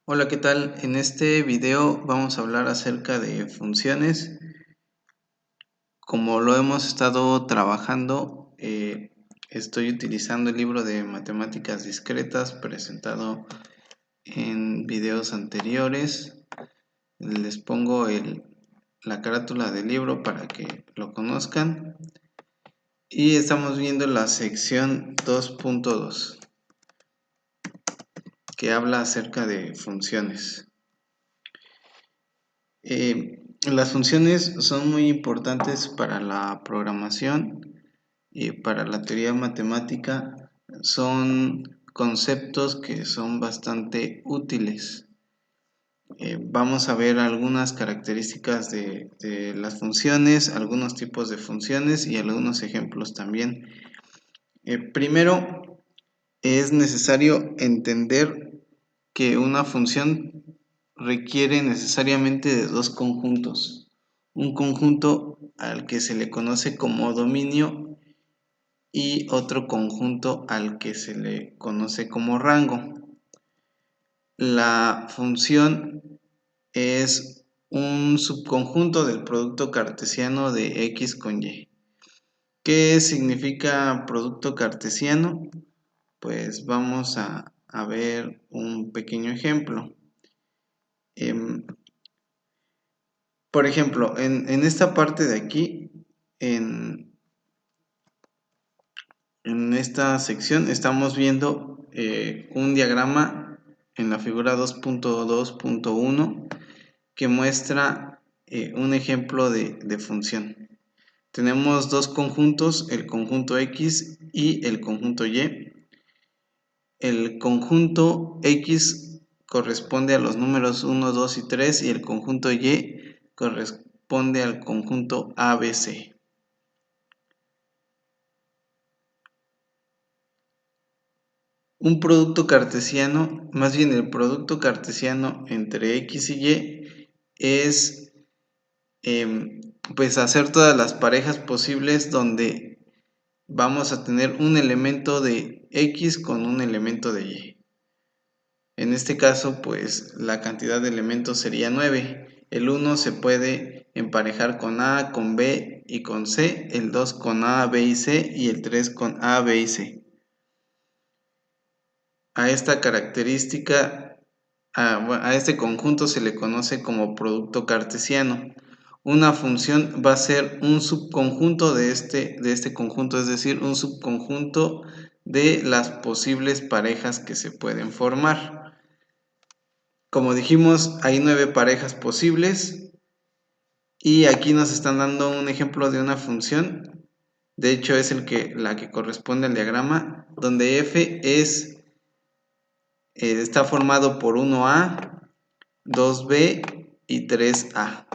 Hola, ¿qué tal? En este video vamos a hablar acerca de funciones. Como lo hemos estado trabajando, estoy utilizando el libro de matemáticas discretas presentado en videos anteriores. Les pongo la carátula del libro para que lo conozcan. Y estamos viendo la sección 2.2, que habla acerca de funciones. Las funciones son muy importantes para la programación y para la teoría matemática. Son conceptos que son bastante útiles. Vamos a ver algunas características de las funciones, algunos tipos de funciones y algunos ejemplos también. Primero, es necesario entender que una función requiere necesariamente de dos conjuntos. Un conjunto al que se le conoce como dominio y otro conjunto al que se le conoce como rango. La función es un subconjunto del producto cartesiano de x con y. ¿Qué significa producto cartesiano? Pues vamos a ver un pequeño ejemplo. Por ejemplo, en esta parte de aquí, en esta sección, estamos viendo un diagrama en la figura 2.2.1 que muestra un ejemplo de función. Tenemos dos conjuntos, el conjunto X y el conjunto Y. El conjunto X corresponde a los números 1, 2 y 3 y el conjunto Y corresponde al conjunto ABC. Un producto cartesiano, más bien el producto cartesiano entre X y Y es pues hacer todas las parejas posibles donde vamos a tener un elemento de X con un elemento de Y. En este caso, pues la cantidad de elementos sería 9. El 1 se puede emparejar con A, con B y con C, el 2 con A, B y C y el 3 con A, B y C. A esta característica, a este conjunto se le conoce como producto cartesiano. Una función va a ser un subconjunto de este conjunto, es decir, un subconjunto de las posibles parejas que se pueden formar. Como dijimos, hay 9 parejas posibles y aquí nos están dando un ejemplo de una función. De hecho, es la que corresponde al diagrama, donde f está formado por 1a, 2b y 3a.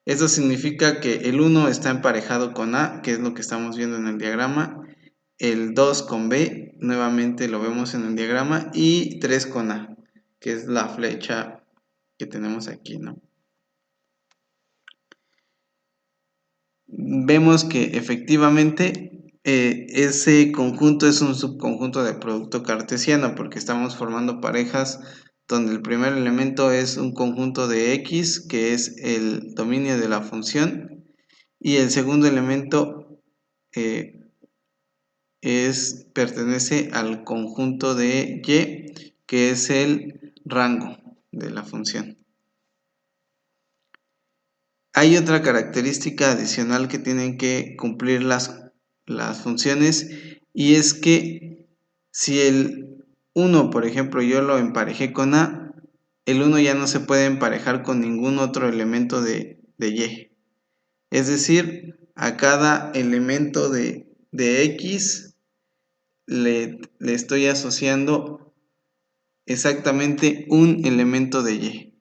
Eso significa que el 1 está emparejado con a, que es lo que estamos viendo en el diagrama, el 2 con b, nuevamente lo vemos en el diagrama, y 3 con a, que es la flecha que tenemos aquí, ¿no? Vemos que efectivamente ese conjunto es un subconjunto de producto cartesiano porque estamos formando parejas donde el primer elemento es un conjunto de X, que es el dominio de la función, y el segundo elemento pertenece al conjunto de Y, que es el rango de la función. Hay otra característica adicional que tienen que cumplir las funciones, y es que si el 1, por ejemplo, yo lo emparejé con A, el 1 ya no se puede emparejar con ningún otro elemento de Y. Es decir, a cada elemento de X le estoy asociando exactamente un elemento de Y.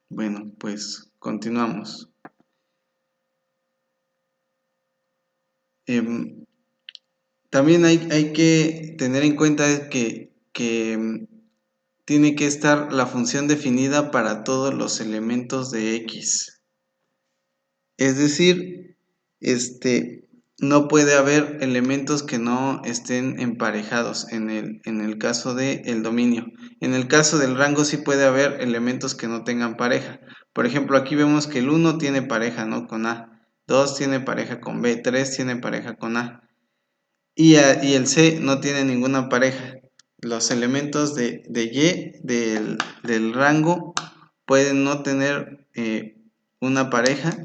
Bueno, pues continuamos. También hay que tener en cuenta que tiene que estar la función definida para todos los elementos de X. Es decir, no puede haber elementos que no estén emparejados en el caso del dominio. En el caso del rango sí puede haber elementos que no tengan pareja. Por ejemplo, aquí vemos que el 1 tiene pareja, ¿no?, con A, 2 tiene pareja con B, 3 tiene pareja con A, y el C no tiene ninguna pareja. Los elementos de Y del rango pueden no tener una pareja,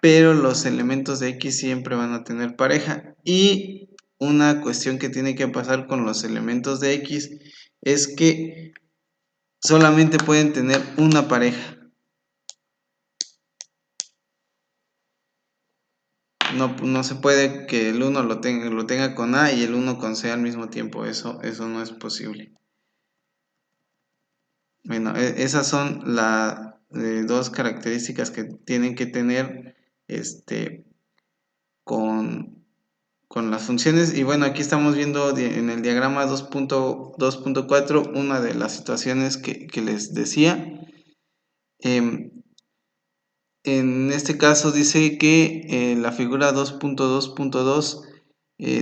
pero los elementos de X siempre van a tener pareja. Y una cuestión que tiene que pasar con los elementos de X es que solamente pueden tener una pareja. No se puede que el 1 lo tenga con A y el 1 con C al mismo tiempo. Eso no es posible. Bueno, esas son las dos características que tienen que tener con las funciones. Y bueno, aquí estamos viendo en el diagrama 2.4 una de las situaciones que les decía. En este caso dice que la figura 2.2.2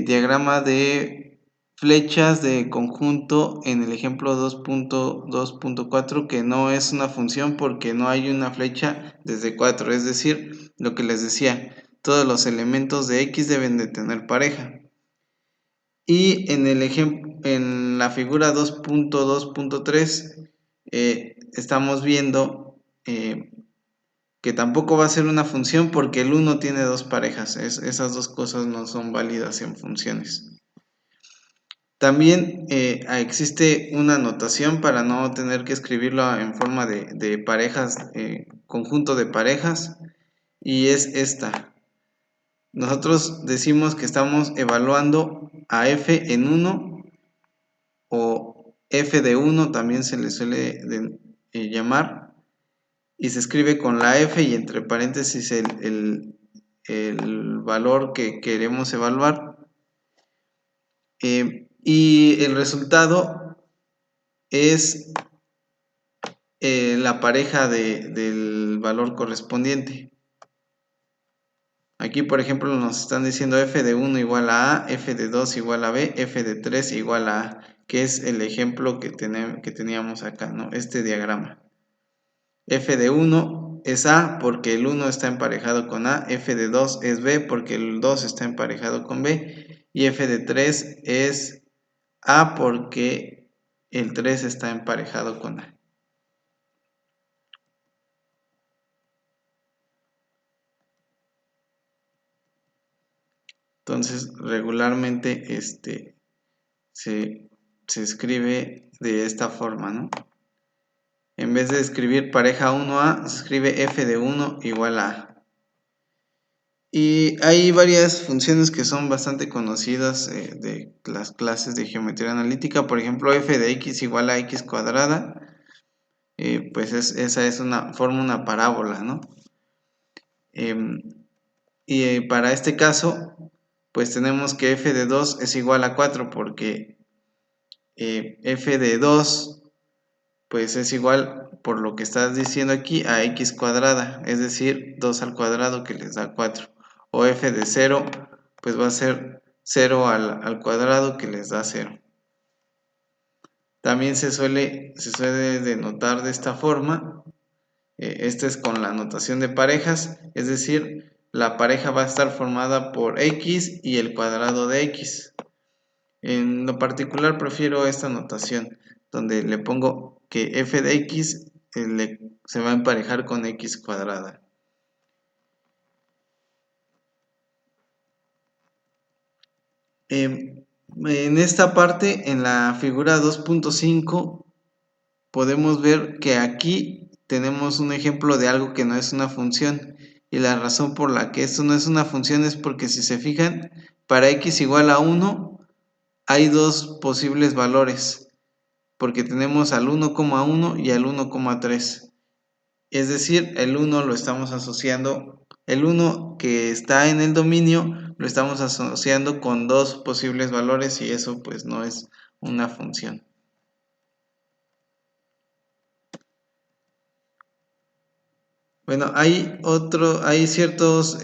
diagrama de flechas de conjunto en el ejemplo 2.2.4 que no es una función porque no hay una flecha desde 4, es decir, lo que les decía, todos los elementos de X deben de tener pareja. Y en la figura 2.2.3 estamos viendo que tampoco va a ser una función porque el 1 tiene dos parejas. Esas dos cosas no son válidas en funciones. También existe una notación para no tener que escribirlo en forma de parejas, conjunto de parejas, y es esta. Nosotros decimos que estamos evaluando a f en 1 o f de 1 también se le suele llamar, y se escribe con la f y entre paréntesis el valor que queremos evaluar, y el resultado es la pareja del valor correspondiente. Aquí, por ejemplo, nos están diciendo f de 1 igual a A, f de 2 igual a B, f de 3 igual a A, que es el ejemplo que teníamos acá, ¿no? Este diagrama. F de 1 es A porque el 1 está emparejado con A, f de 2 es B porque el 2 está emparejado con B, y f de 3 es A porque el 3 está emparejado con A. Entonces, regularmente se escribe de esta forma, ¿no? En vez de escribir pareja 1A, se escribe f de 1 igual a A. Y hay varias funciones que son bastante conocidas de las clases de geometría analítica. Por ejemplo, f de x igual a x cuadrada. Pues esa es forma una parábola, ¿no? Y para este caso, pues tenemos que f de 2 es igual a 4 porque f de 2 pues es igual, por lo que estás diciendo aquí, a x cuadrada, es decir, 2 al cuadrado que les da 4. O f de 0 pues va a ser 0 al cuadrado que les da 0. También se suele denotar de esta forma. Este es con la notación de parejas, es decir, la pareja va a estar formada por x y el cuadrado de x. En lo particular prefiero esta notación, donde le pongo que f de x se va a emparejar con x cuadrada. En esta parte, en la figura 2.5, podemos ver que aquí tenemos un ejemplo de algo que no es una función, y la razón por la que esto no es una función es porque, si se fijan, para x igual a 1 hay dos posibles valores, porque tenemos al 1,1 y al 1,3. Es decir, el 1 lo estamos asociando, el 1 que está en el dominio lo estamos asociando con dos posibles valores, y eso pues no es una función. Bueno, hay ciertos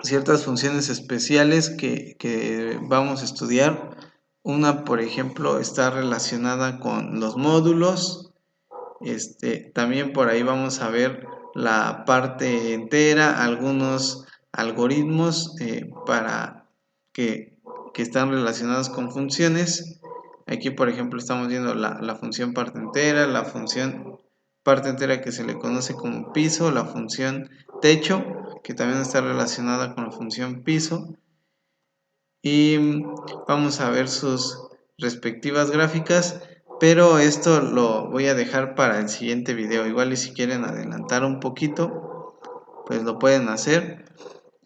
ciertas funciones especiales que vamos a estudiar. Una, por ejemplo, está relacionada con los módulos. También por ahí vamos a ver la parte entera, algunos algoritmos para que están relacionados con funciones. Aquí, por ejemplo, estamos viendo la función parte entera, la función parte entera que se le conoce como piso, la función techo, que también está relacionada con la función piso. Y vamos a ver sus respectivas gráficas, pero esto lo voy a dejar para el siguiente video. Igual y si quieren adelantar un poquito, pues lo pueden hacer.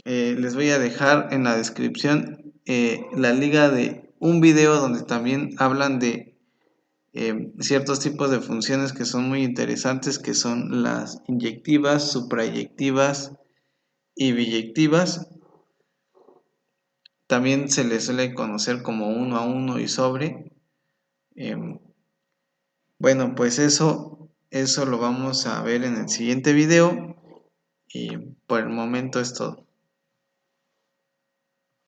Les voy a dejar en la descripción la liga de un video donde también hablan de ciertos tipos de funciones que son muy interesantes, que son las inyectivas, suprayectivas y biyectivas. También se les suele conocer como uno a uno y sobre. Bueno, pues eso lo vamos a ver en el siguiente video y por el momento es todo.